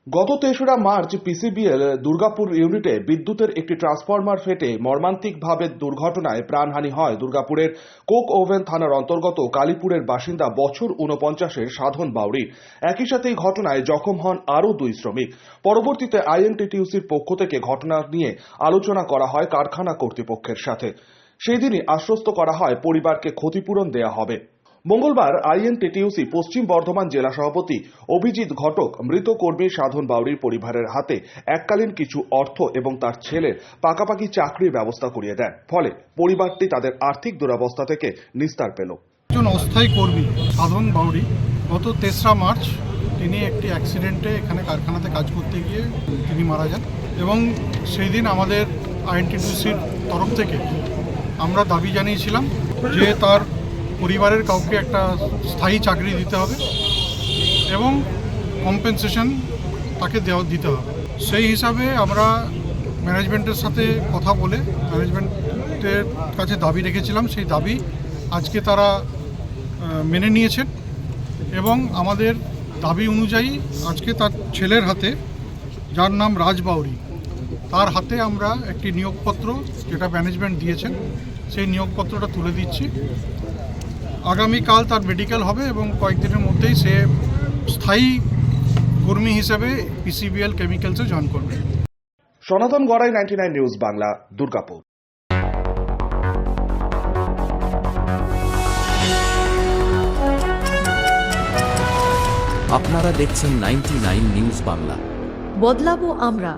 গত ৩রা March PCBL Durgapur ইউনিটে বিদ্যুতের একটি ট্রান্সফরমার ফেটে মর্মান্তিকভাবে দুর্ঘটনায় প্রাণহানি হয় দুর্গাপুরের কোক ওভেন থানার অন্তর্গত কালীপুরের বাসিন্দা বছর ৪৯-এর সাধন বাউরির। একই সাথে এই ঘটনায় জখম হন আরও ২ শ্রমিক। পরবর্তীতে আইএনটিটিইউসির পক্ষ থেকে ঘটনা নিয়ে আলোচনা করা হয় কারখানা কর্তৃপক্ষের সাথে। সেই দিনই আশ্বস্ত করা হয় পরিবারকে ক্ষতিপূরণ দেয়া হবে। মঙ্গলবার আইএনটিটিইউসি পশ্চিম বর্ধমান জেলা সভাপতি অভিজিৎ ঘটক মৃত কর্মী সাধন বাউরির পরিবারের হাতে এককালীন কিছু অর্থ এবং তার ছেলের পাকাপাকি চাকরির ব্যবস্থা করিয়ে দেন। ফলে পরিবারটি তাদের আর্থিক দুরবস্থা থেকে নিস্তার পেল। একজন অস্থায়ী কর্মী সাধন বাউরি গত ৩রা মার্চ তিনি একটি অ্যাক্সিডেন্টে এখানে কারখানাতে কাজ করতে গিয়ে তিনি মারা যান এবং সেই দিন আমাদের আইএনটিটিইউসির তরফ থেকে আমরা দাবি জানিয়েছিলাম যে তার পরিবারের কাউকে একটা স্থায়ী চাকরি দিতে হবে এবং কম্পেনসেশন তাকে দিতে হবে। সেই হিসাবে আমরা ম্যানেজমেন্টের সাথে কথা বলে ম্যানেজমেন্টের কাছে দাবি রেখেছিলাম। সেই দাবি আজকে তারা মেনে নিয়েছেন এবং আমাদের দাবি অনুযায়ী আজকে তার ছেলের হাতে, যার নাম রাজ বাউরি, তার হাতে আমরা একটি নিয়োগপত্র যেটা ম্যানেজমেন্ট দিয়েছেন সেই নিয়োগপত্রটা তুলে দিচ্ছি। আগামীকাল তার মেডিকেল হবে এবং কয়েকদিনের মধ্যেই সে স্থায়ী কর্মী হিসেবে পিসিবিএল কেমিক্যালসে জয়েন করবে। সনাতন গড়াই, 99 নিউজ বাংলা, দুর্গাপুর। আপনারা দেখছেন 99 নিউজ বাংলা। বদলাবো আমরা।